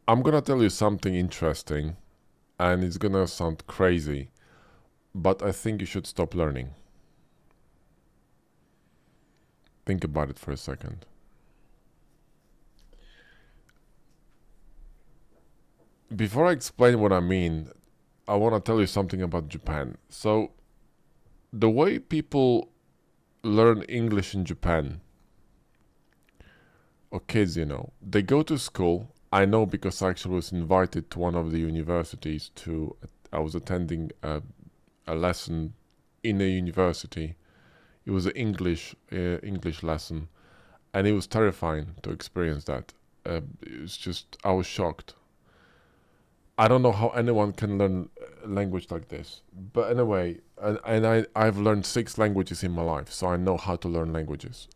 I'm gonna tell you something interesting, and it's gonna sound crazy, but I think you should stop learning. Think about it for a second. Before I explain what I mean, I want to tell you something about Japan. So, the way people learn English in Japan, or kids, they go to school. I know because I actually was invited to one of the universities to, I was attending a lesson in a university. It was an English lesson, and it was terrifying to experience that. It was just, I was shocked. I don't know how anyone can learn a language like this. But anyway, I've learned 6 languages in my life, so I know how to learn languages.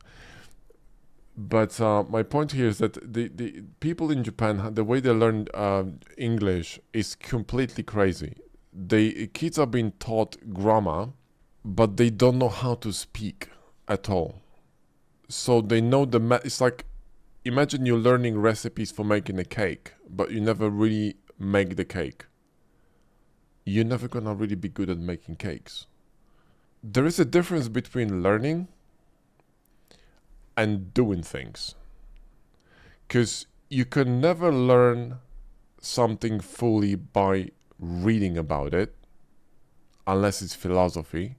But my point here is that the people in Japan, the way they learn English is completely crazy. Kids are being taught grammar, but they don't know how to speak at all. So they know it's like, imagine you're learning recipes for making a cake, but you never really make the cake. You're never gonna really be good at making cakes. There is a difference between learning and doing things. Because you can never learn something fully by reading about it, unless it's philosophy,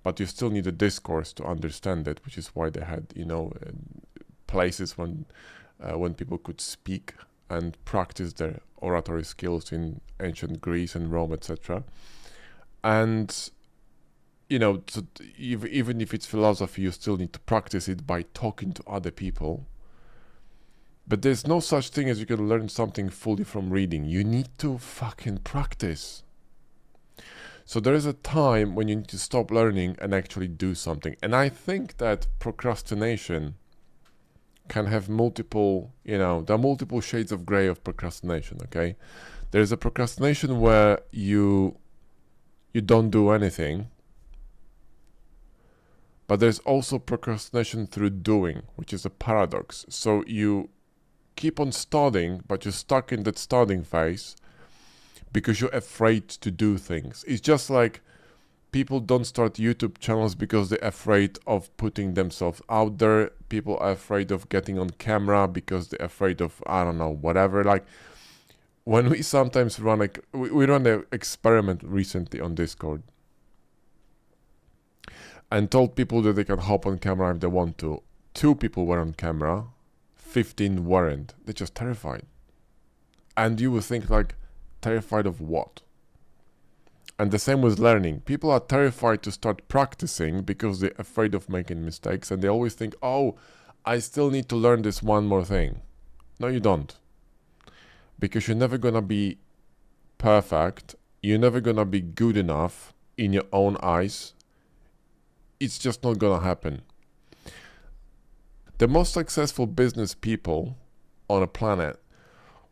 but you still need a discourse to understand it, which is why they had, places when people could speak and practice their oratory skills in ancient Greece and Rome, etc. And so even if it's philosophy, you still need to practice it by talking to other people. But there's no such thing as you can learn something fully from reading. You need to fucking practice. So there is a time when you need to stop learning and actually do something. And I think that procrastination can have multiple, there are multiple shades of gray of procrastination, okay? There's a procrastination where you don't do anything. But there's also procrastination through doing, which is a paradox. So you keep on studying, but you're stuck in that studying phase because you're afraid to do things. It's just like people don't start YouTube channels because they're afraid of putting themselves out there. People are afraid of getting on camera because they're afraid of, I don't know, whatever. Like when we sometimes we run an experiment recently on Discord and told people that they can hop on camera if they want to. 2 people were on camera, 15 weren't. They're just terrified. And you would think, like, terrified of what? And the same with learning. People are terrified to start practicing because they're afraid of making mistakes, and they always think, oh, I still need to learn this one more thing. No, you don't. Because you're never gonna be perfect. You're never gonna be good enough in your own eyes. It's just not gonna happen. The most successful business people on a planet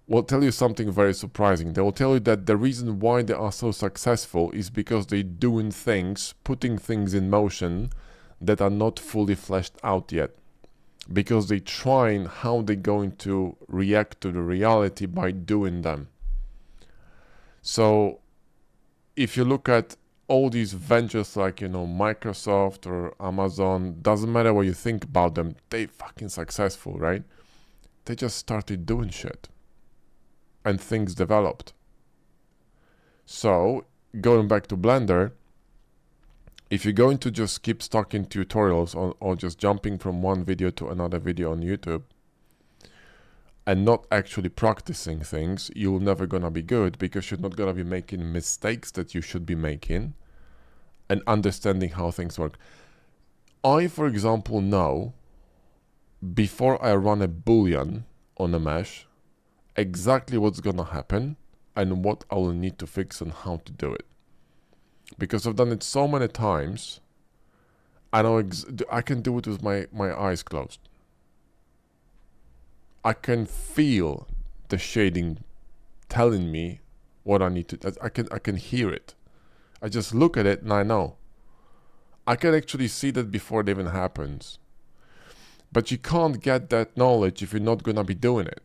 will tell you something very surprising. They will tell you that the reason why they are so successful is because they're doing things, putting things in motion that are not fully fleshed out yet. Because they're trying how they're going to react to the reality by doing them. So if you look at all these ventures like, Microsoft or Amazon, doesn't matter what you think about them, they fucking successful, right? They just started doing shit. And things developed. So, going back to Blender, if you're going to just keep stuck in tutorials or just jumping from one video to another video on YouTube and not actually practicing things, you're never gonna be good because you're not gonna be making mistakes that you should be making and understanding how things work. I, for example, know before I run a boolean on a mesh exactly what's gonna happen and what I will need to fix and how to do it. Because I've done it so many times, I know I can do it with my eyes closed. I can feel the shading telling me what I need to. I can hear it. I just look at it and I know. I can actually see that before it even happens. But you can't get that knowledge if you're not gonna be doing it.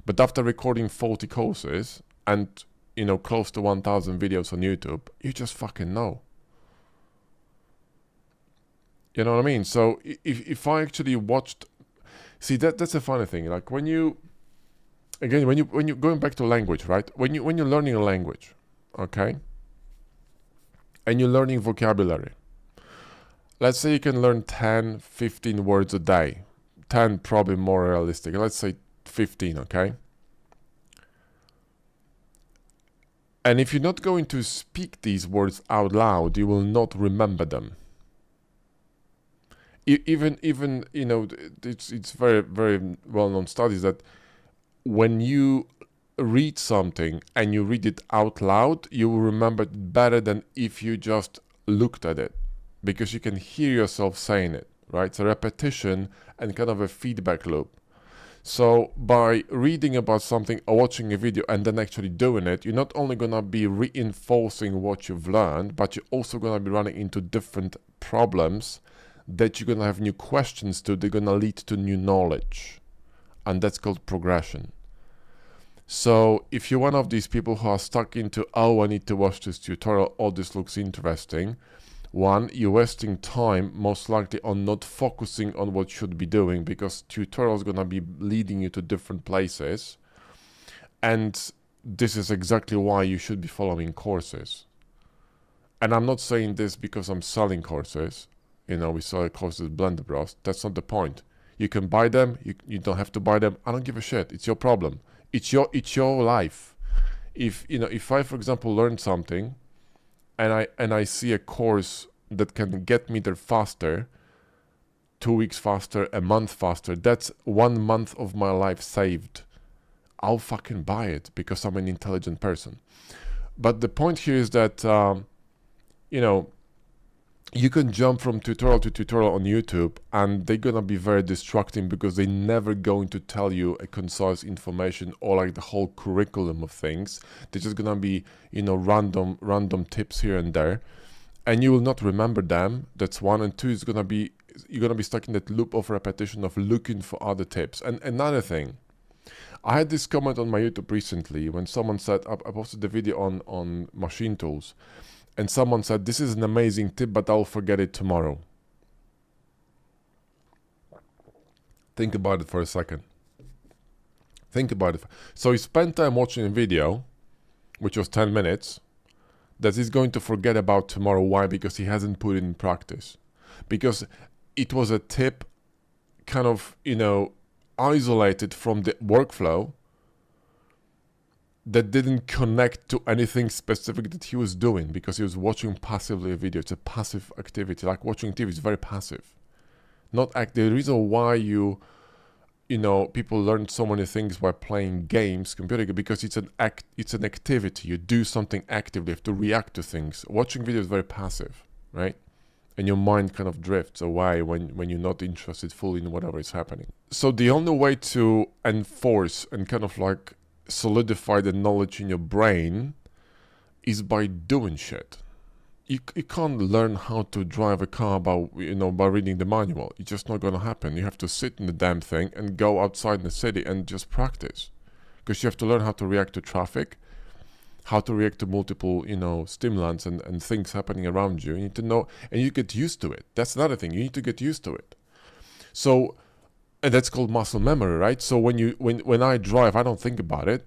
But after recording 40 courses and, close to 1,000 videos on YouTube, you just fucking know. You know what I mean? So if I actually watched, see, that's a funny thing. Like when you going back to language, right? When you're learning a language, okay, and you're learning vocabulary. Let's say you can learn 10, 15 words a day. 10 probably more realistic. Let's say 15, okay? And if you're not going to speak these words out loud, you will not remember them. Even it's very, very well-known studies that when you read something and you read it out loud, you will remember it better than if you just looked at it, because you can hear yourself saying it, right? It's a repetition and kind of a feedback loop. So by reading about something or watching a video and then actually doing it, you're not only going to be reinforcing what you've learned, but you're also going to be running into different problems that you're going to have new questions to. They're going to lead to new knowledge. And that's called progression. So if you're one of these people who are stuck into, oh, I need to watch this tutorial, oh, this looks interesting. One, you're wasting time most likely on not focusing on what you should be doing, because tutorials are going to be leading you to different places. And this is exactly why you should be following courses. And I'm not saying this because I'm selling courses. We sell courses at Blender Bros. That's not the point. You can buy them. You don't have to buy them. I don't give a shit. It's your problem. It's your life. If I, for example, learn something and I see a course that can get me there faster, 2 weeks faster, a month faster, that's 1 month of my life saved. I'll fucking buy it because I'm an intelligent person. But the point here is that, you can jump from tutorial to tutorial on YouTube and they're gonna be very distracting because they're never going to tell you a concise information or like the whole curriculum of things. They're just gonna be, random tips here and there, and you will not remember them. That's one. And two, you're gonna be stuck in that loop of repetition of looking for other tips. And another thing, I had this comment on my YouTube recently when someone said, I posted the video on machine tools, and someone said, this is an amazing tip, but I'll forget it tomorrow. Think about it for a second. Think about it. So he spent time watching a video, which was 10 minutes, that he's going to forget about tomorrow. Why? Because he hasn't put it in practice. Because it was a tip kind of, isolated from the workflow that didn't connect to anything specific that he was doing, because he was watching passively a video. It's a passive activity. Like watching TV is very passive. Not active. The reason why people learn so many things by playing games, computer games, because it's an activity. You do something actively. You have to react to things. Watching video is very passive, right? And your mind kind of drifts away when you're not interested fully in whatever is happening. So the only way to enforce and kind of like solidify the knowledge in your brain is by doing shit. You can't learn how to drive a car by reading the manual. It's just not gonna happen. You have to sit in the damn thing and go outside in the city and just practice, because you have to learn how to react to traffic, how to react to multiple stimulants and things happening around you. You need to know, and you get used to it. That's another thing. You need to get used to it. So, and that's called muscle memory, right? So when I drive, I don't think about it.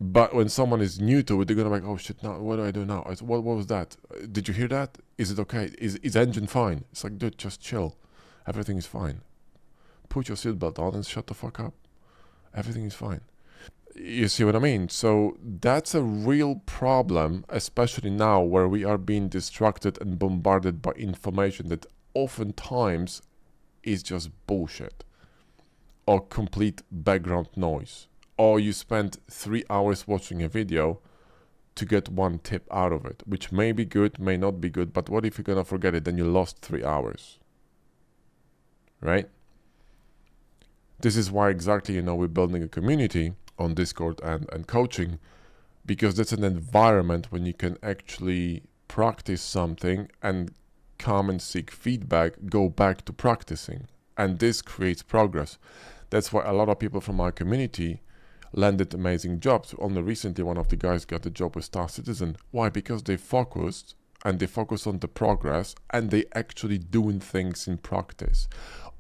But when someone is new to it, they're gonna be like, oh shit, now what do I do now? What was that? Did you hear that? Is it okay? Is engine fine? It's like, dude, just chill. Everything is fine. Put your seatbelt on and shut the fuck up. Everything is fine. You see what I mean? So that's a real problem, especially now where we are being distracted and bombarded by information that oftentimes is just bullshit or complete background noise. Or you spend 3 hours watching a video to get one tip out of it, which may be good, may not be good, but what if you're gonna forget it? Then you lost 3 hours, right? This is why exactly, we're building a community on Discord and coaching, because that's an environment when you can actually practice something and come and seek feedback, go back to practicing, and this creates progress. That's why a lot of people from our community landed amazing jobs. Only recently, one of the guys got a job with Star Citizen. Why? Because they focused, and they focus on the progress, and they actually doing things in practice.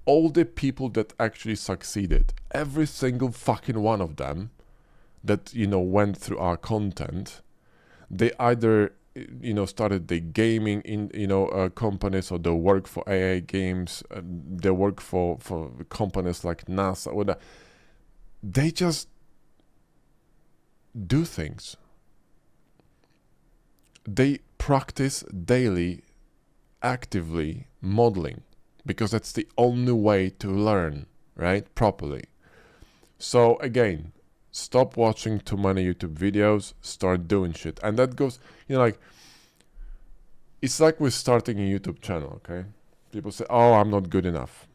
All the people that actually succeeded, every single fucking one of them that, you know, went through our content, they either, you know, started the gaming in, you know, companies, or they work for AA Games, they work for companies like NASA, or that. They just do things. They practice daily, actively modeling, because that's the only way to learn, right, properly. So again, stop watching too many YouTube videos, start doing shit. And that goes, you know, like, it's like with starting a YouTube channel, okay? People say, oh, I'm not good enough.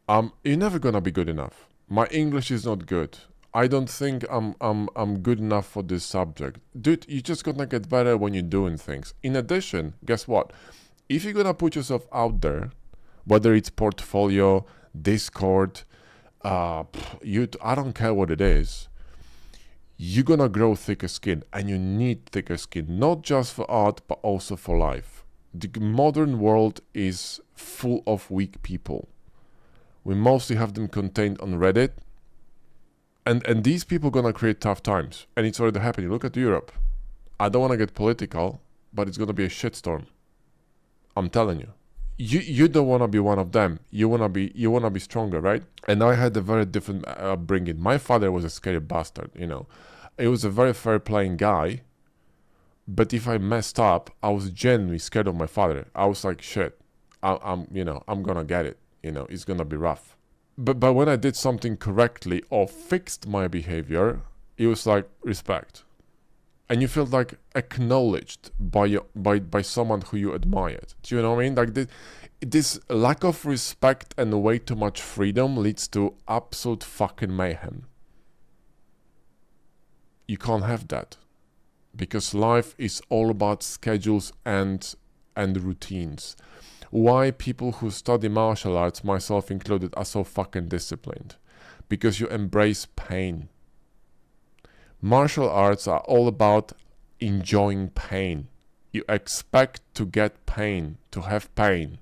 You're never gonna be good enough. My English is not good. I don't think I'm good enough for this subject. Dude, you're just gonna get better when you're doing things. In addition, guess what? If you're gonna put yourself out there, whether it's portfolio, Discord, YouTube, I don't care what it is, you're gonna grow thicker skin, and you need thicker skin, not just for art, but also for life. The modern world is full of weak people. We mostly have them contained on Reddit, and these people gonna create tough times, and it's already happening. Look at Europe. I don't want to get political, but it's gonna be a shitstorm. I'm telling you. You don't want to be one of them. You wanna be stronger, right? And I had a very different upbringing. My father was a scary bastard, you know. He was a very fair playing guy, but if I messed up, I was genuinely scared of my father. I was like, shit, I'm gonna get it. You know, it's gonna be rough. But when I did something correctly or fixed my behavior, it was like respect, and you feel like acknowledged by someone who you admired. Do you know what I mean? Like this lack of respect and way too much freedom leads to absolute fucking mayhem. You can't have that, because life is all about schedules and routines. Why people who study martial arts, myself included, are so fucking disciplined? Because you embrace pain. Martial arts are all about enjoying pain. You expect to get pain, to have pain.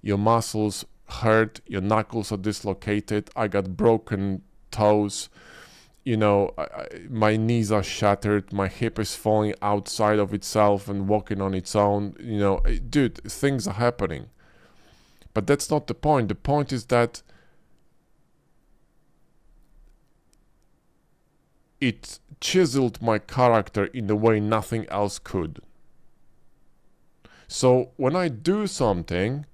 Your muscles hurt, your knuckles are dislocated, I got broken toes, you know, my knees are shattered, my hip is falling outside of itself and walking on its own, you know, dude, things are happening. But that's not the point. The point is that it chiseled my character in a way nothing else could. So when I do something,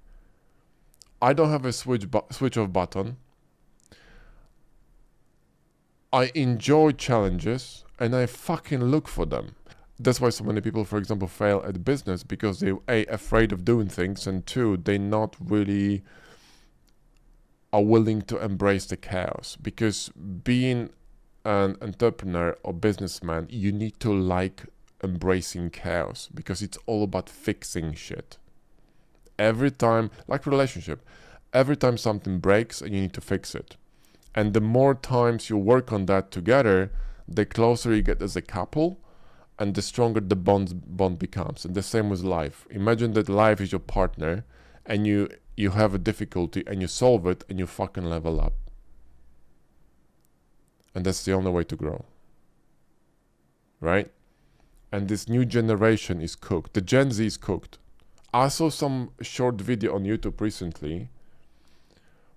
I don't have a switch off button. I enjoy challenges, and I fucking look for them. That's why so many people, for example, fail at business, because they're A, afraid of doing things, and two, they not really are willing to embrace the chaos. Because being an entrepreneur or businessman, you need to like embracing chaos, because it's all about fixing shit. Every time, like relationship, every time something breaks and you need to fix it. And the more times you work on that together, the closer you get as a couple, and the stronger the bond becomes. And the same with life. Imagine that life is your partner, and you have a difficulty, and you solve it, and you fucking level up. And that's the only way to grow. Right? And this new generation is cooked. The Gen Z is cooked. I saw some short video on YouTube recently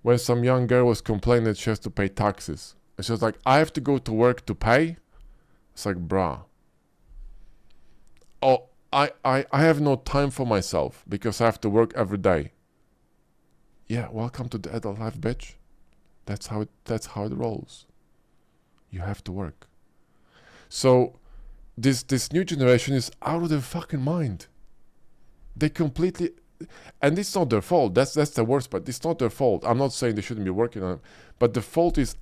when some young girl was complaining that she has to pay taxes. And she was like, I have to go to work to pay? It's like, bruh. Oh, I have no time for myself because I have to work every day. Yeah, welcome to the adult life, bitch. That's how it rolls. You have to work. So this new generation is out of their fucking mind. They completely, and it's not their fault. That's the worst part. It's not their fault. I'm not saying they shouldn't be working on it, but the fault is,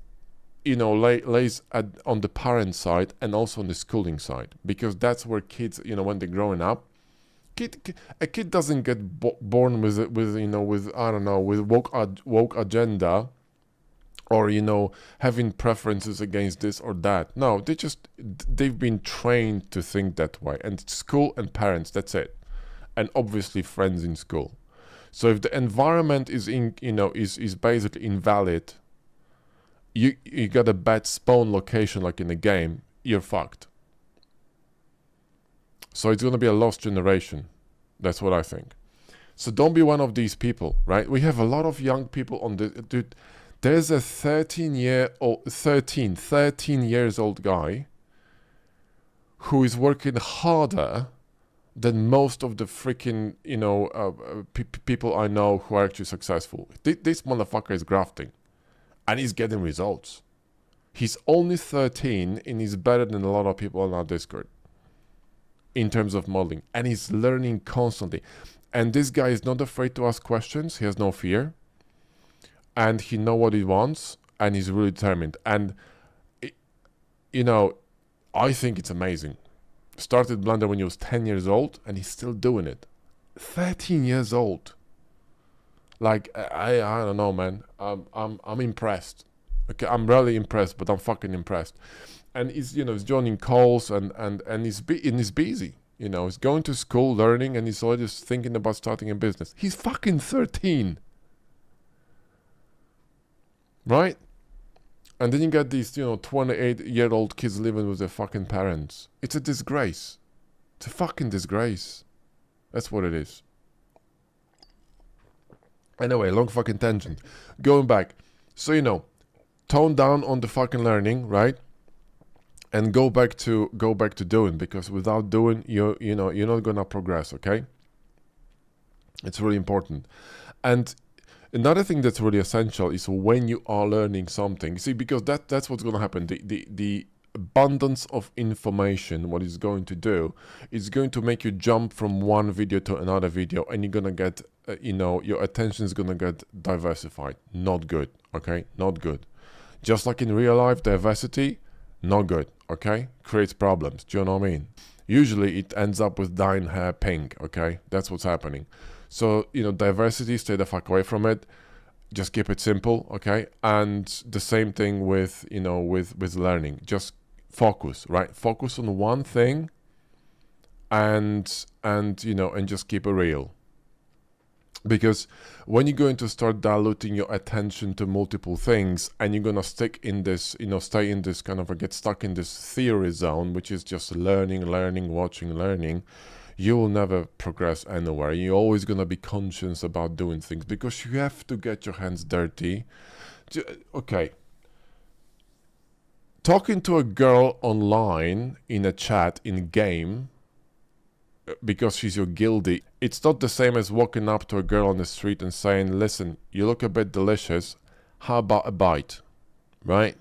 lays on the parent side and also on the schooling side, because that's where kids, when they're growing up, a kid doesn't get born with I don't know, with woke agenda or having preferences against this or that. No, they've been trained to think that way. And school and parents, that's it. And obviously friends in school. So if the environment is basically invalid, you got a bad spawn location like in a game, you're fucked. So it's gonna be a lost generation. That's what I think. So don't be one of these people, right? We have a lot of young people on the dude. There's a 13 years old guy who is working harder than most of the freaking, people I know who are actually successful. This motherfucker is grafting and he's getting results. He's only 13 and he's better than a lot of people on our Discord in terms of modeling, and he's learning constantly. And this guy is not afraid to ask questions. He has no fear. And he knows what he wants, and he's really determined. And, I think it's amazing. Started Blender when he was 10 years old, and he's still doing it. 13 years old. Like, I don't know, man. I'm impressed. Okay, I'm really impressed, but I'm fucking impressed. And he's joining calls, and he's busy. He's going to school, learning, and he's already thinking about starting a business. He's fucking 13. Right? And then you got these, 28-year-old kids living with their fucking parents. It's a disgrace. It's a fucking disgrace. That's what it is. Anyway, long fucking tangent. Going back. So, tone down on the fucking learning, right? And go back to doing, because without doing, you're not gonna progress, okay? It's really important. And another thing that's really essential is when you are learning something, see, because that's what's gonna happen. The abundance of information, what it's going to do, is going to make you jump from one video to another video, and you're gonna get, your attention is gonna get diversified. Not good, okay? Not good. Just like in real life, diversity, not good, okay? Creates problems, do you know what I mean? Usually it ends up with dying hair pink, okay? That's what's happening. So, diversity, stay the fuck away from it. Just keep it simple, okay? And the same thing with, with learning. Just focus, right? Focus on one thing and just keep it real. Because when you're going to start diluting your attention to multiple things, and you're going to stick in this, stay in this kind of, get stuck in this theory zone, which is just learning, watching, learning, you will never progress anywhere. You're always going to be conscious about doing things, because you have to get your hands dirty. Okay. Talking to a girl online in a chat, in game, because she's your guildie, it's not the same as walking up to a girl on the street and saying, listen, you look a bit delicious, how about a bite, right?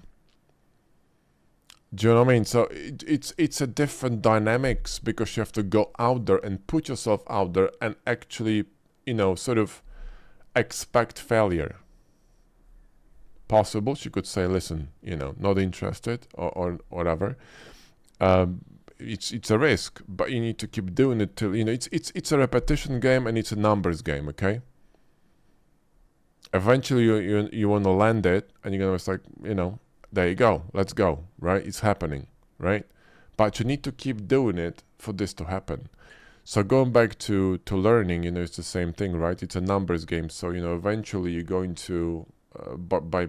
Do you know what I mean? So it's a different dynamics, because you have to go out there and put yourself out there and actually, sort of expect failure. Possible, she could say, listen, not interested, or whatever. It's a risk, but you need to keep doing it till it's a repetition game, and it's a numbers game, okay? Eventually you want to land it, and you're gonna like, there you go, let's go, right? It's happening, right? But you need to keep doing it for this to happen. So going back to learning, it's the same thing, right? It's a numbers game. So eventually you're going to by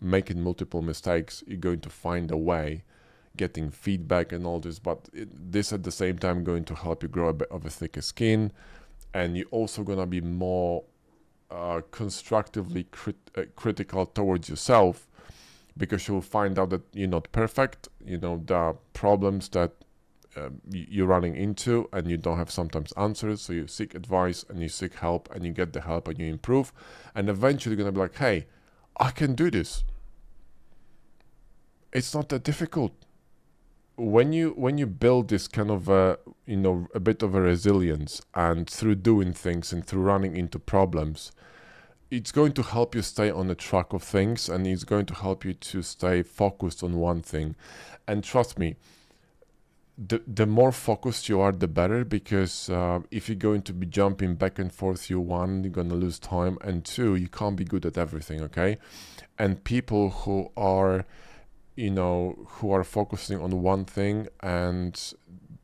making multiple mistakes, you're going to find a way, getting feedback and all this, but this at the same time going to help you grow a bit of a thicker skin, and you're also going to be more constructively critical towards yourself, because you'll find out that you're not perfect. There are problems that you're running into, and you don't have sometimes answers, so you seek advice and you seek help, and you get the help and you improve, and eventually you're going to be like, hey, I can do this. It's not that difficult. When you build this kind of a bit of a resilience, and through doing things and through running into problems, it's going to help you stay on the track of things, and it's going to help you to stay focused on one thing. And trust me, the more focused you are, the better, because if you're going to be jumping back and forth, you're gonna lose time, and two, you can't be good at everything, okay? And people who are, who are focusing on one thing and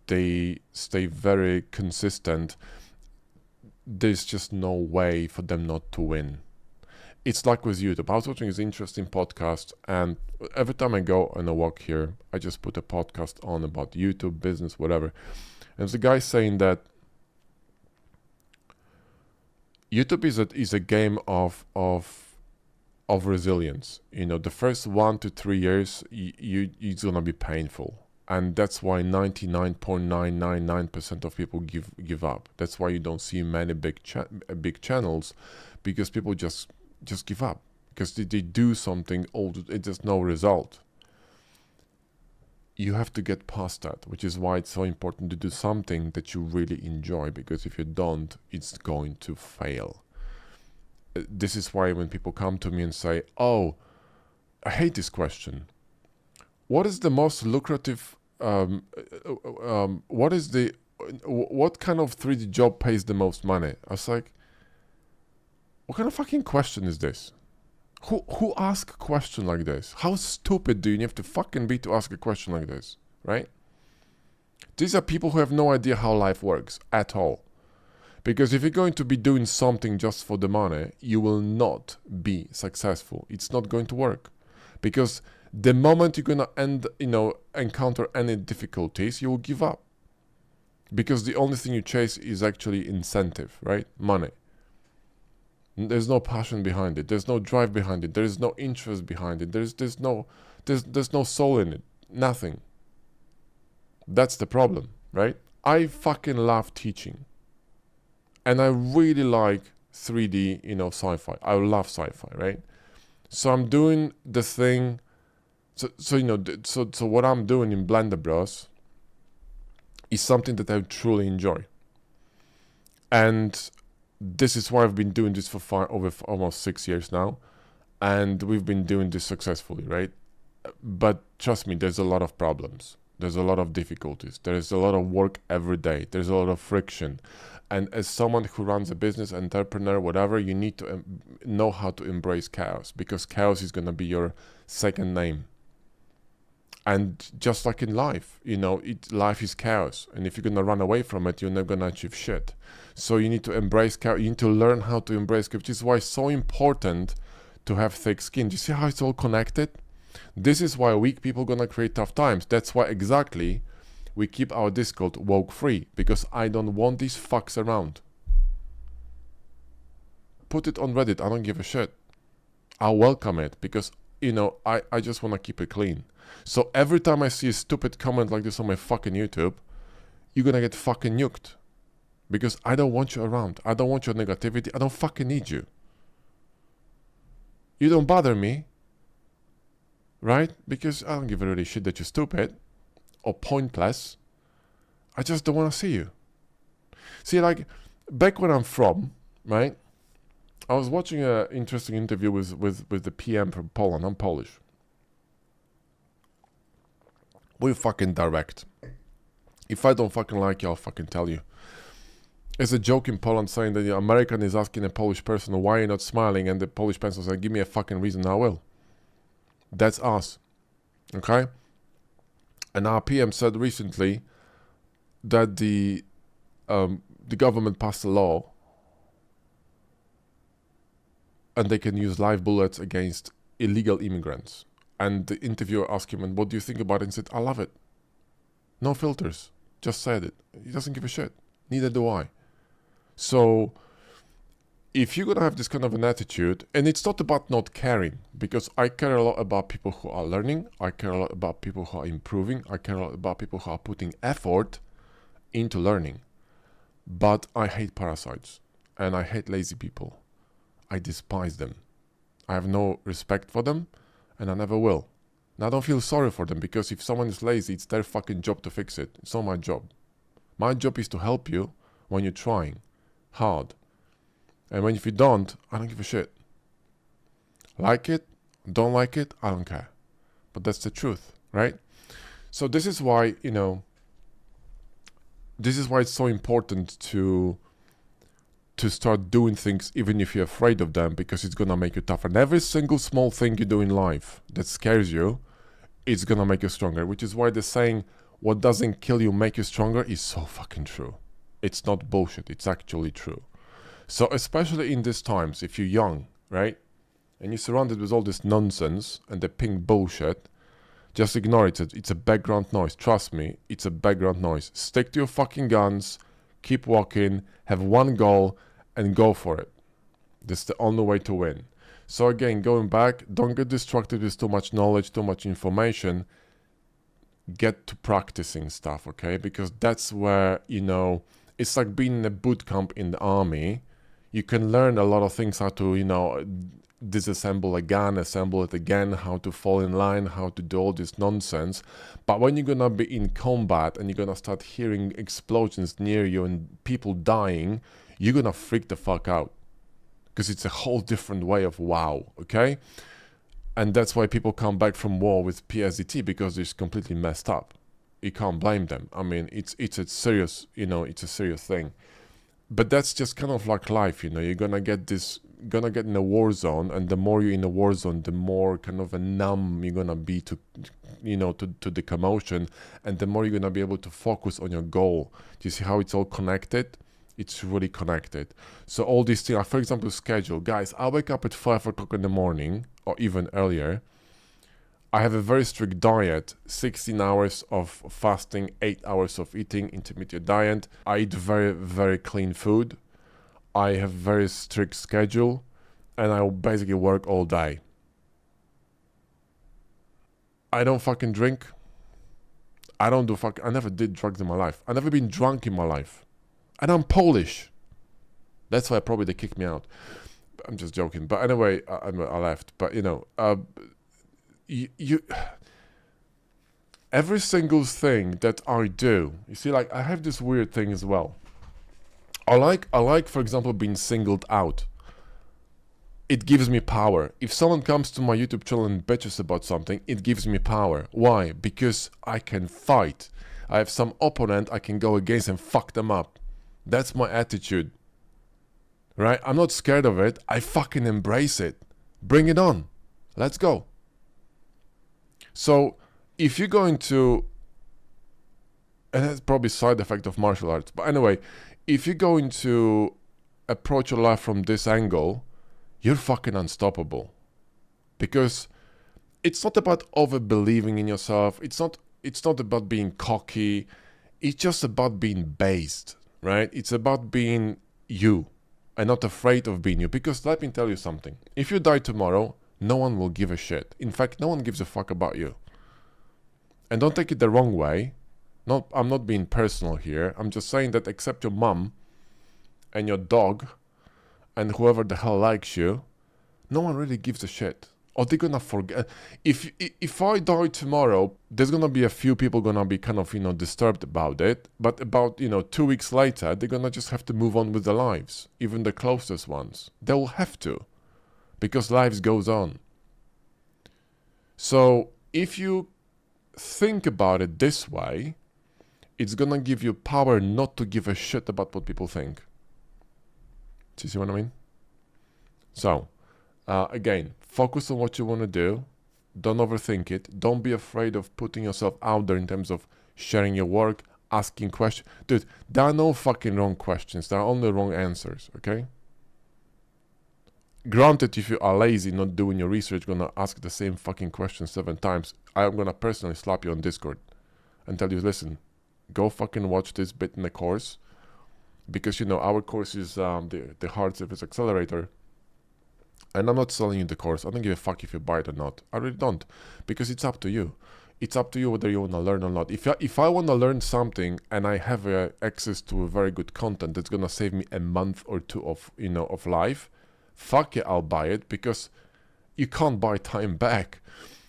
they stay very consistent, there's just no way for them not to win. It's like with YouTube. I was watching this interesting podcast, and every time I go on a walk here, I just put a podcast on about YouTube, business, whatever. And there's a guy saying that YouTube is a game of resilience. The first 1 to 3 years, it's gonna be painful, and that's why 99.999% of people give up. That's why you don't see many big channels, because people just give up, because they do something old, there's no result. You have to get past that, which is why it's so important to do something that you really enjoy, because if you don't, it's going to fail. This is why when people come to me and say, oh, I hate this question, what is the most lucrative, what kind of 3D job pays the most money? I was like, what kind of fucking question is this? Who asks a question like this? How stupid do you have to fucking be to ask a question like this, right? These are people who have no idea how life works at all. Because if you're going to be doing something just for the money, you will not be successful. It's not going to work. Because the moment you're gonna encounter any difficulties, you will give up. Because the only thing you chase is actually incentive, right? Money. There's no passion behind it. There's no drive behind it. There is no interest behind it. There's no soul in it. Nothing. That's the problem, right? I fucking love teaching, and I really like 3D, sci-fi. I love sci-fi, right? So I'm doing the thing. So what I'm doing in Blender Bros is something that I truly enjoy, and this is why I've been doing this for almost 6 years now, and we've been doing this successfully, right? But trust me, there's a lot of problems. There's a lot of difficulties. There's a lot of work every day. There's a lot of friction. And as someone who runs a business, entrepreneur, whatever, you need to know how to embrace chaos, because chaos is going to be your second name. And just like in life, life is chaos. And if you're going to run away from it, you're not going to achieve shit. So you need to embrace chaos. You need to learn how to embrace chaos, which is why it's so important to have thick skin. Do you see how it's all connected? This is why weak people are going to create tough times. That's why exactly we keep our Discord woke free, because I don't want these fucks around. Put it on Reddit. I don't give a shit. I'll welcome it, because, I just want to keep it clean. So every time I see a stupid comment like this on my fucking YouTube, you're gonna get fucking nuked. Because I don't want you around. I don't want your negativity. I don't fucking need you. You don't bother me. Right? Because I don't give a really shit that you're stupid or pointless. I just don't want to see you. See, like, back where I'm from, right? I was watching an interesting interview with the PM from Poland. I'm Polish. We're fucking direct. If I don't fucking like you, I'll fucking tell you. There's a joke in Poland saying that the American is asking a Polish person, why are you not smiling? And the Polish person says, give me a fucking reason, I will. That's us. Okay? And our PM said recently that the government passed a law and they can use live bullets against illegal immigrants. And the interviewer asked him, and what do you think about it? And he said, I love it. No filters. Just said it. He doesn't give a shit. Neither do I. So if you're going to have this kind of an attitude, and it's not about not caring, because I care a lot about people who are learning. I care a lot about people who are improving. I care a lot about people who are putting effort into learning. But I hate parasites, and I hate lazy people. I despise them. I have no respect for them, and I never will. And I don't feel sorry for them, because if someone is lazy, it's their fucking job to fix it. It's not my job. My job is to help you when you're trying hard. And if you don't, I don't give a shit. Like it, don't like it, I don't care. But that's the truth, right? So this is why, this is why it's so important to start doing things even if you're afraid of them, because it's gonna make you tougher. And every single small thing you do in life that scares you, it's gonna make you stronger. Which is why the saying, what doesn't kill you make you stronger, is so fucking true. It's not bullshit, it's actually true. So especially in these times, if you're young, right, and you're surrounded with all this nonsense and the pink bullshit, just ignore it. It's a background noise. Trust me, it's a background noise. Stick to your fucking guns, keep walking, have one goal, and go for it. That's the only way to win. So again, going back, don't get distracted with too much knowledge, too much information. Get to practicing stuff, okay? Because that's where, it's like being in a boot camp in the army. You can learn a lot of things, how to, disassemble a gun, assemble it again, how to fall in line, how to do all this nonsense. But when you're gonna be in combat and you're gonna start hearing explosions near you and people dying, you're gonna freak the fuck out, because it's a whole different way of wow, okay? And that's why people come back from war with PSDT, because it's completely messed up. You can't blame them. I mean, it's a serious, it's a serious thing. But that's just kind of like life, you're gonna get in a war zone, and the more you're in a war zone, the more kind of a numb you're gonna be to the commotion, and the more you're gonna be able to focus on your goal. Do you see how it's all connected? It's really connected. So all these things, for example, schedule. Guys, I wake up at 5 o'clock in the morning, or even earlier. I have a very strict diet, 16 hours of fasting, 8 hours of eating, intermittent diet. I eat very, very clean food. I have very strict schedule, and I basically work all day. I don't fucking drink. I never did drugs in my life. I never been drunk in my life. And I'm Polish. That's why probably they kicked me out. I'm just joking. But anyway, I left. But every single thing that I do, you see, like, I have this weird thing as well. I like, for example, being singled out. It gives me power. If someone comes to my YouTube channel and bitches about something, it gives me power. Why? Because I can fight. I have some opponent I can go against and fuck them up. That's my attitude. Right? I'm not scared of it. I fucking embrace it. Bring it on. Let's go. So, if you're going to, and that's probably a side effect of martial arts, but anyway, if you're going to approach your life from this angle, you're fucking unstoppable. Because it's not about over-believing in yourself. It's not about being cocky. It's just about being based, right? It's about being you and not afraid of being you. Because let me tell you something. If you die tomorrow, no one will give a shit. In fact, no one gives a fuck about you. And don't take it the wrong way. I'm not being personal here. I'm just saying that except your mum and your dog and whoever the hell likes you, no one really gives a shit. Or they're gonna forget. If I die tomorrow, there's gonna be a few people gonna be kind of, disturbed about it. But about, 2 weeks later, they're gonna just have to move on with their lives. Even the closest ones. They will have to. Because life goes on. So if you think about it this way, it's gonna give you power not to give a shit about what people think. Do you see what I mean? So, again, focus on what you want to do. Don't overthink it. Don't be afraid of putting yourself out there in terms of sharing your work, asking questions. Dude, there are no fucking wrong questions. There are only wrong answers, okay? Granted, if you are lazy, not doing your research, gonna ask the same fucking question 7 times, I'm gonna personally slap you on Discord and tell you, listen, go fucking watch this bit in the course, because our course is the Hard Surface Accelerator, and I'm not selling you the course. I don't give a fuck if you buy it or not. I really don't, because it's up to you. It's up to you whether you want to learn or not. If I want to learn something and I have access to a very good content that's gonna save me a month or 2 of life, fuck it, I'll buy it, because you can't buy time back.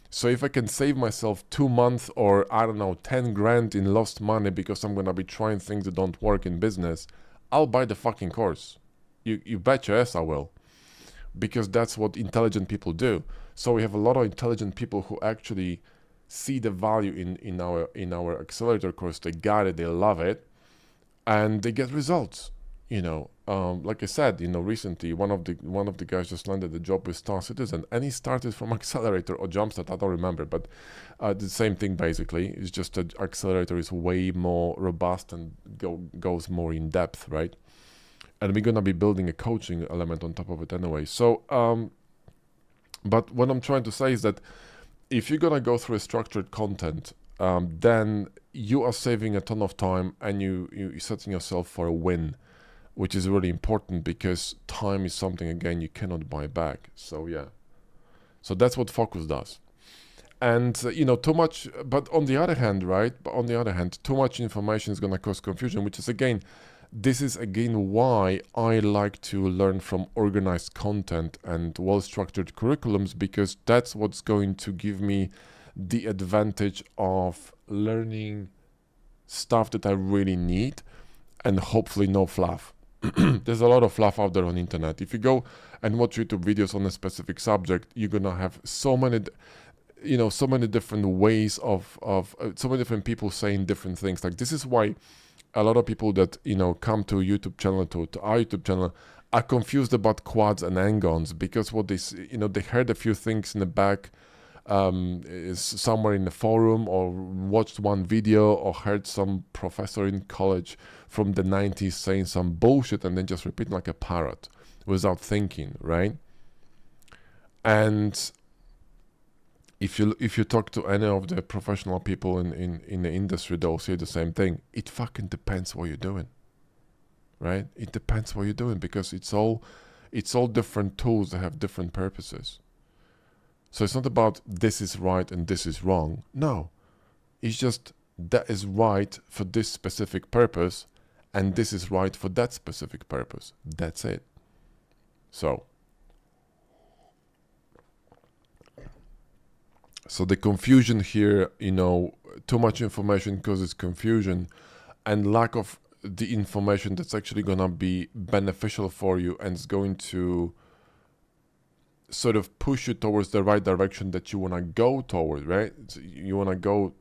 So if I can save myself 2 months or, I don't know, 10 grand in lost money because I'm gonna be trying things that don't work in business, I'll buy the fucking course. You bet your ass I will. Because that's what intelligent people do. So we have a lot of intelligent people who actually see the value in our accelerator course. They got it, they love it, and they get results. Like I said, recently one of the guys just landed a job with Star Citizen, and he started from Accelerator or Jumpstart. I don't remember, but the same thing basically. It's just that Accelerator is way more robust and goes more in depth, right? And we're gonna be building a coaching element on top of it anyway. So, but what I'm trying to say is that if you're gonna go through a structured content, then you are saving a ton of time, and you're setting yourself for a win, which is really important, because time is something, again, you cannot buy back. So yeah, so that's what focus does. And too much, but on the other hand, right? But on the other hand, too much information is gonna cause confusion, which is this is again why I like to learn from organized content and well-structured curriculums, because that's what's going to give me the advantage of learning stuff that I really need, and hopefully no fluff. There's a lot of fluff out there on the internet. If you go and watch YouTube videos on a specific subject, you're gonna have so many different ways of so many different people saying different things. Like, this is why a lot of people that come to YouTube channel, to our YouTube channel, are confused about quads and n-gons, because what they heard a few things in the back, is somewhere in the forum, or watched one video, or heard some professor in college from the 90s saying some bullshit, and then just repeat like a parrot without thinking, right? And if you talk to any of the professional people in the industry, they'll say the same thing. It fucking depends what you're doing, right? It depends what you're doing, because it's all different tools that have different purposes. So it's not about this is right and this is wrong. No, it's just that is right for this specific purpose, and this is right for that specific purpose. That's it. So the confusion here, too much information causes confusion, and lack of the information that's actually gonna be beneficial for you, and it's going to sort of push you towards the right direction that you want to go toward, right? So you want to go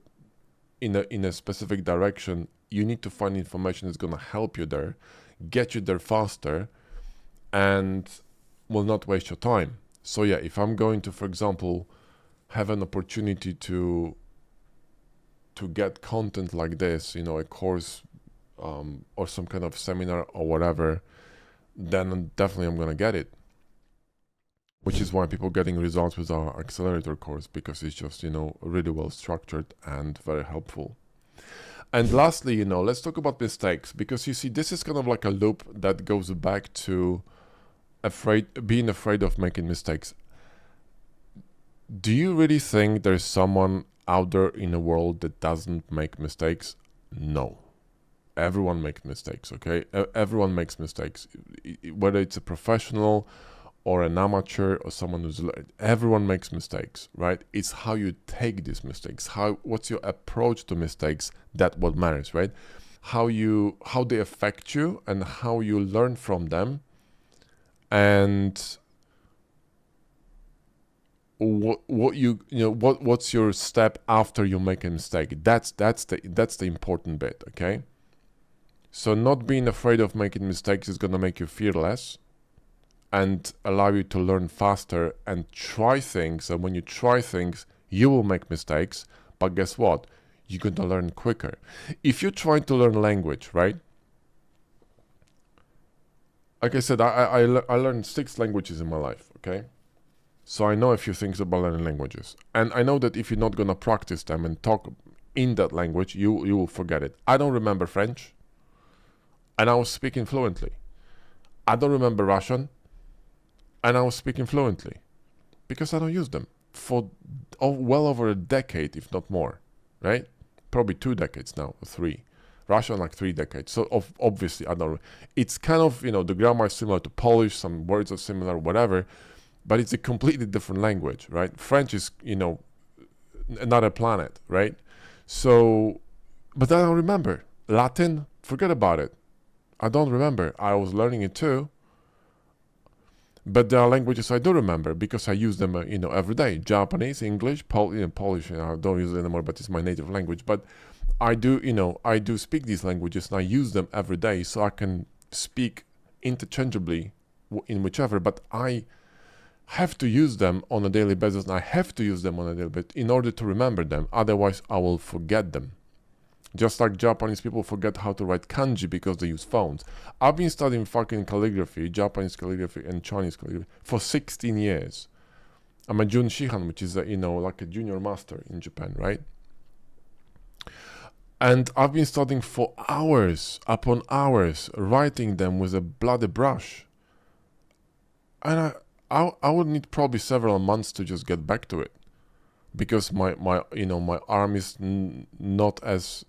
in a specific direction. You need to find information that's going to help you there, get you there faster, and will not waste your time. So yeah, if I'm going to, for example, have an opportunity to get content like this, a course, or some kind of seminar or whatever, then definitely I'm going to get it. Which is why people getting results with our accelerator course, because it's just, really well structured and very helpful. And lastly, let's talk about mistakes, because you see, this is kind of like a loop that goes back to being afraid of making mistakes. Do you really think there's someone out there in the world that doesn't make mistakes? No. Everyone makes mistakes, okay? Everyone makes mistakes, whether it's a professional or an amateur or someone who's everyone makes mistakes, right? It's how you take these mistakes, what's your approach to mistakes, that what matters, right? How they affect you, and how you learn from them, and what's your step after you make a mistake. That's the important bit, okay? So not being afraid of making mistakes is gonna make you fearless and allow you to learn faster and try things. And when you try things, you will make mistakes, but guess what? You're going to learn quicker. If you're trying to learn language, right? Like I said, I learned 6 languages in my life, okay? So I know a few things about learning languages. And I know that if you're not going to practice them and talk in that language, you will forget it. I don't remember French, and I was speaking fluently. I don't remember Russian, and I was speaking fluently, because I don't use them for well over a decade, if not more, right? Probably 2 decades now, or 3. Russian, like 3 decades. So obviously, I don't. It's kind of, the grammar is similar to Polish, some words are similar, whatever, but it's a completely different language, right? French is, another planet, right? So, but I don't remember. Latin, forget about it. I don't remember. I was learning it too. But there are languages I do remember because I use them, every day. Japanese, English, Polish. I don't use it anymore, but it's my native language. But I do speak these languages and I use them every day, so I can speak interchangeably in whichever. But I have to use them on a daily basis, and I have to use them on a daily basis in order to remember them. Otherwise, I will forget them. Just like Japanese people forget how to write kanji because they use phones. I've been studying fucking calligraphy, Japanese calligraphy and Chinese calligraphy for 16 years. I'm a Jun Shihan, which is like a junior master in Japan, right? And I've been studying for hours upon hours, writing them with a bloody brush. And I would need probably several months to just get back to it, because my arm is not as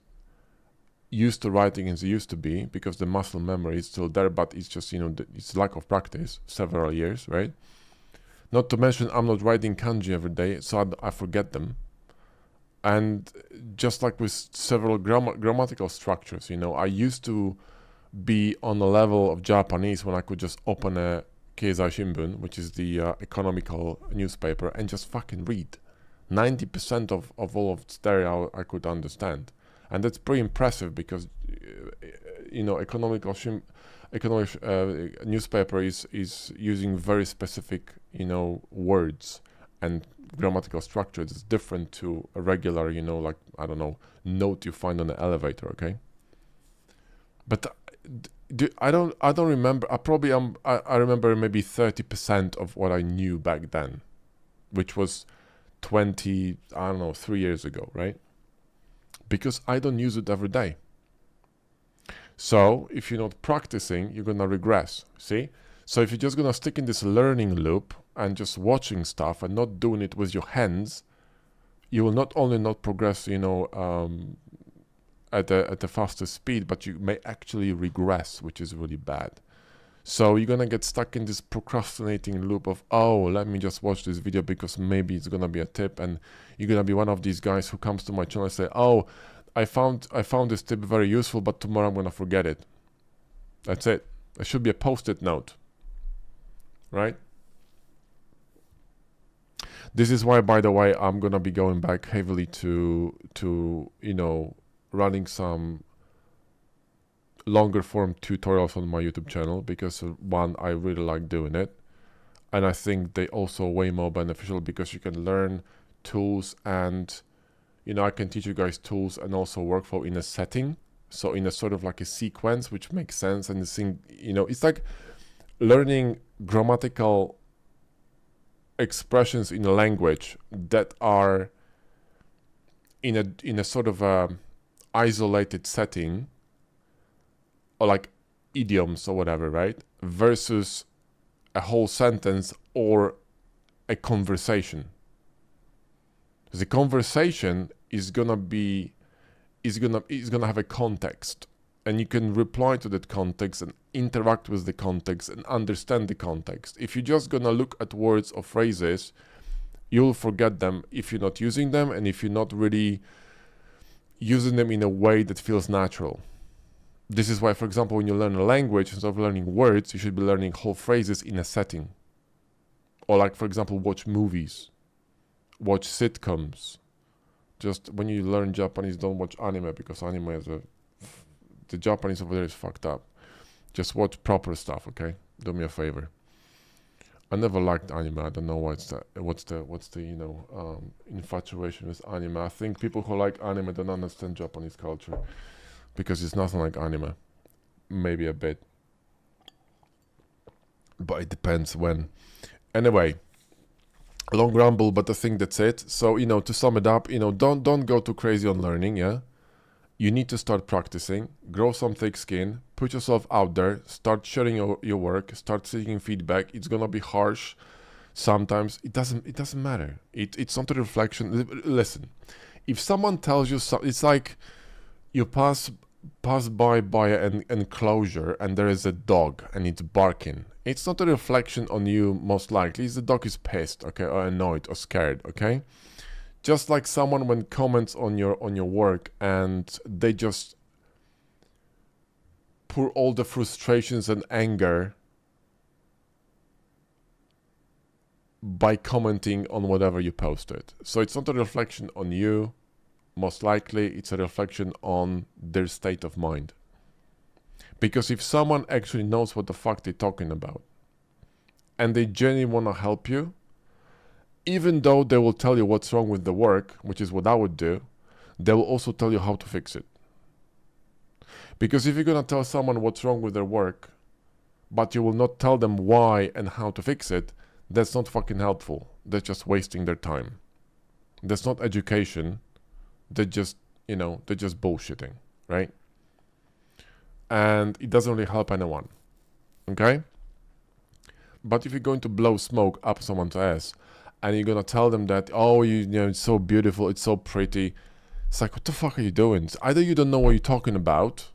used to writing as it used to be, because the muscle memory is still there, but it's just it's lack of practice, several years, right? Not to mention I'm not writing kanji every day, so I forget them. And just like with several grammatical structures, I used to be on the level of Japanese when I could just open a Keizai Shimbun, which is the economical newspaper, and just fucking read. 90% of all of stereo I could understand. And that's pretty impressive, because economic newspaper is using very specific words and grammatical structure. It's different to a regular like, I don't know, note you find on the elevator. Okay, but I don't remember. I remember maybe 30% of what I knew back then, which was 3 years ago, right? Because I don't use it every day. So if you're not practicing, you're gonna regress. See? So if you're just gonna stick in this learning loop and just watching stuff and not doing it with your hands, you will not only not progress, at a faster speed, but you may actually regress, which is really bad. So you're gonna get stuck in this procrastinating loop of, oh, let me just watch this video because maybe it's gonna be a tip, and you're gonna be one of these guys who comes to my channel and say, oh, I found this tip very useful, but tomorrow I'm gonna forget it. That's it. It should be a post-it note, right? This is why, by the way, I'm gonna be going back heavily to running some longer form tutorials on my YouTube channel, because one, I really like doing it, and I think they also way more beneficial because you can learn tools, and I can teach you guys tools and also workflow in a setting, so in a sort of like a sequence which makes sense. And this thing, it's like learning grammatical expressions in a language that are in a sort of a isolated setting, or like idioms or whatever, right? Versus a whole sentence or a conversation. The conversation is gonna have a context, and you can reply to that context and interact with the context and understand the context. If you're just gonna look at words or phrases, you'll forget them if you're not using them, and if you're not really using them in a way that feels natural. This is why, for example, when you learn a language, instead of learning words, you should be learning whole phrases in a setting. Or like, for example, watch movies, watch sitcoms. Just when you learn Japanese, don't watch anime, because anime is the Japanese over there is fucked up. Just watch proper stuff, okay? Do me a favor. I never liked anime. I don't know what's the infatuation with anime. I think people who like anime don't understand Japanese culture, because it's nothing like anime. Maybe a bit, but it depends when. Anyway, long ramble, but I think that's it. So to sum it up, don't go too crazy on learning. Yeah, you need to start practicing, grow some thick skin, put yourself out there, start sharing your work, start seeking feedback. It's gonna be harsh sometimes. It doesn't matter. It's not a reflection. Listen, if someone tells you something, it's like you pass by an enclosure and there is a dog and it's barking. It's not a reflection on you, most likely. The dog is pissed, okay, or annoyed or scared, okay? Just like someone when comments on your work and they just pour all the frustrations and anger by commenting on whatever you posted. So it's not a reflection on you. Most likely it's a reflection on their state of mind. Because if someone actually knows what the fuck they're talking about and they genuinely want to help you, even though they will tell you what's wrong with the work, which is what I would do, they will also tell you how to fix it. Because if you're going to tell someone what's wrong with their work, but you will not tell them why and how to fix it, that's not fucking helpful. That's just wasting their time. That's not education. They're just, they're just bullshitting, right? And it doesn't really help anyone, okay? But if you're going to blow smoke up someone's ass and you're going to tell them that, oh, it's so beautiful, it's so pretty, it's like, what the fuck are you doing? It's either you don't know what you're talking about,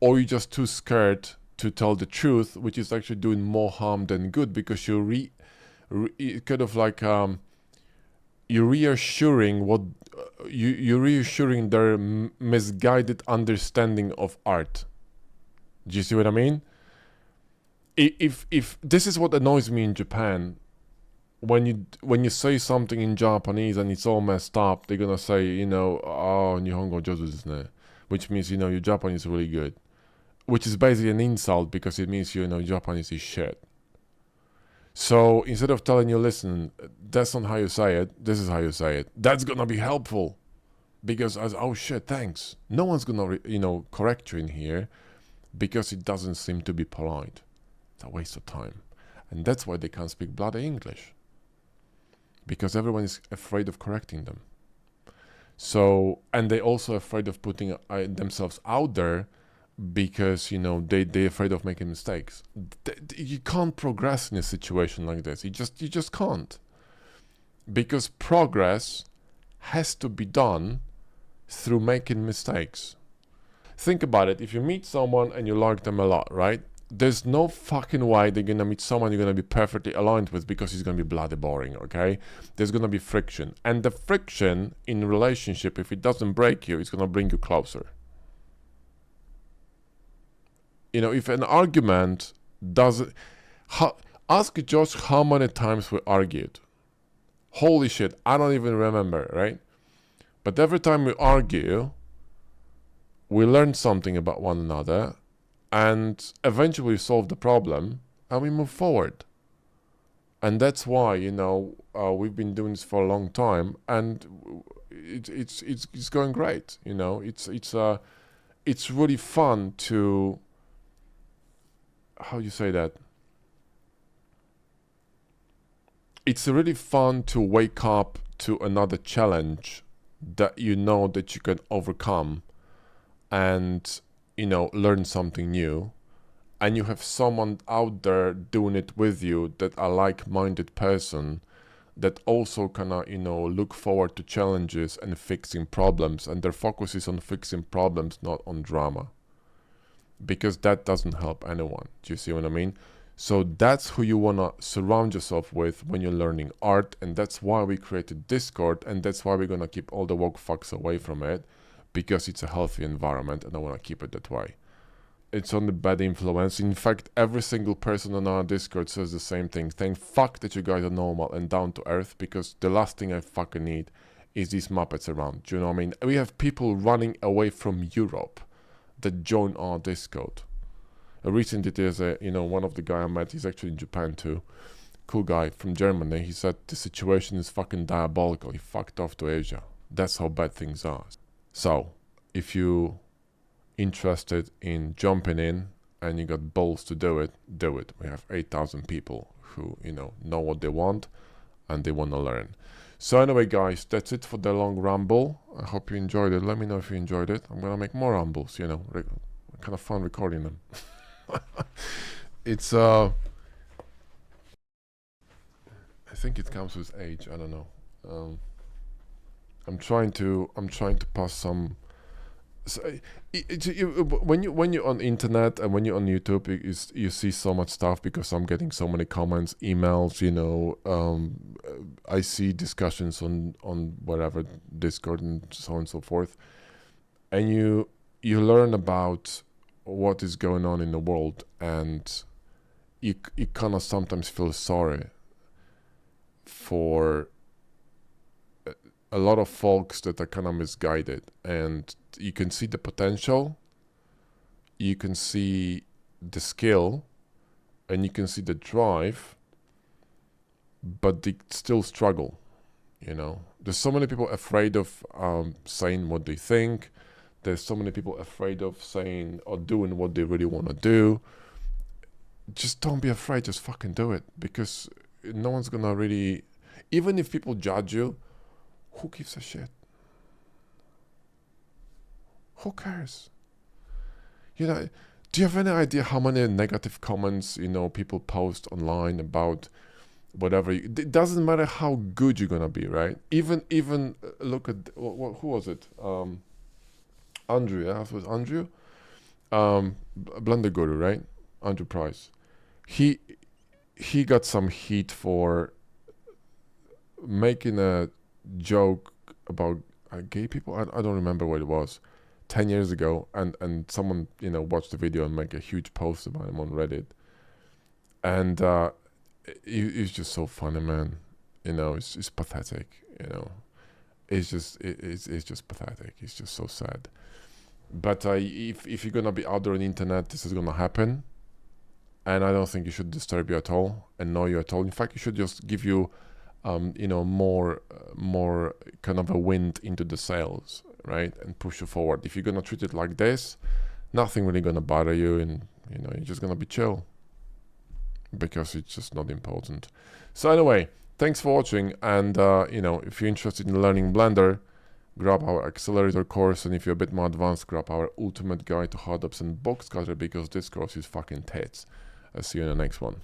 or you're just too scared to tell the truth, which is actually doing more harm than good, because you're kind of like you're reassuring you're reassuring their misguided understanding of art. Do you see what I mean? If this is what annoys me in Japan, when you say something in Japanese and it's all messed up, they're gonna say, oh, Nihongo jozu desu ne, which means, your Japanese is really good. Which is basically an insult, because it means, Japanese is shit. So instead of telling you, listen, that's not how you say it, this is how you say it, that's gonna be helpful. Because oh shit, thanks. No one's gonna, correct you in here, because it doesn't seem to be polite. It's a waste of time. And that's why they can't speak bloody English. Because everyone is afraid of correcting them. So, and they're also afraid of putting themselves out there, because they're afraid of making mistakes. You can't progress in a situation like this. You just can't, because progress has to be done through making mistakes. Think about it. If you meet someone and you like them a lot, right? There's no fucking way they're gonna meet someone you're gonna be perfectly aligned with, because he's gonna be bloody boring, okay? There's gonna be friction, and the friction in a relationship, if it doesn't break you, it's gonna bring you closer. If an argument doesn't... ask Josh how many times we argued. Holy shit, I don't even remember, right? But every time we argue, we learn something about one another, and eventually we solve the problem, and we move forward. And that's why, we've been doing this for a long time, and it's going great. It's really fun to... how do you say that? It's really fun to wake up to another challenge that that you can overcome, and learn something new, and you have someone out there doing it with you, that a like-minded person that also kind of look forward to challenges and fixing problems, and their focus is on fixing problems, not on drama. Because that doesn't help anyone. Do you see what I mean? So that's who you want to surround yourself with when you're learning art, and that's why we created Discord, and that's why we're going to keep all the woke fucks away from it, because it's a healthy environment, and I want to keep it that way. It's on the bad influence. In fact, every single person on our Discord says the same thing. Thank fuck that you guys are normal and down to earth, because the last thing I fucking need is these Muppets around. Do you know what I mean? We have people running away from Europe that join our Discord. Recently, there's one of the guy I met, he's actually in Japan too. Cool guy from Germany. He said the situation is fucking diabolical. He fucked off to Asia. That's how bad things are. So, if you interested in jumping in and you got balls to do it, do it. We have 8,000 people who, know what they want and they want to learn. So anyway, guys, that's it for the long ramble. I hope you enjoyed it. Let me know if you enjoyed it. I'm gonna make more rambles, kind of fun recording them. It's I think it comes with age. I don't know. I'm trying to pass some. So when you're on internet and when you're on YouTube, you see so much stuff, because I'm getting so many comments, emails. I see discussions on whatever Discord and so on and so forth, and you learn about what is going on in the world, and you kind of sometimes feel sorry for a lot of folks that are kind of misguided, and you can see the potential, you can see the skill, and you can see the drive, but they still struggle. There's so many people afraid of saying what they think. There's so many people afraid of saying or doing what they really want to do. Just don't be afraid, just fucking do it, because no one's gonna really, even if people judge you, who gives a shit? Who cares? Do you have any idea how many negative comments, people post online about whatever? It doesn't matter how good you're gonna be, right? Even look at, who was it? Andrew, yeah, it was Andrew? Blender Guru, right? Andrew Price. He got some heat for making a joke about gay people. I don't remember what it was, 10 years ago, and someone watched the video and make a huge post about him on Reddit, and it's just so funny, man. It's pathetic. It's just pathetic. It's just so sad. But if you're gonna be out there on the internet, this is gonna happen. And I don't think you should disturb you at all, annoy you at all. In fact, you should just give you, more kind of a wind into the sails, right? And push you forward. If you're gonna treat it like this, nothing really gonna bother you, and you're just gonna be chill, because it's just not important. So anyway, thanks for watching. And if you're interested in learning Blender, grab our accelerator course, and if you're a bit more advanced, grab our ultimate guide to hard ups and box cutter, because this course is fucking tits. I'll see you in the next one.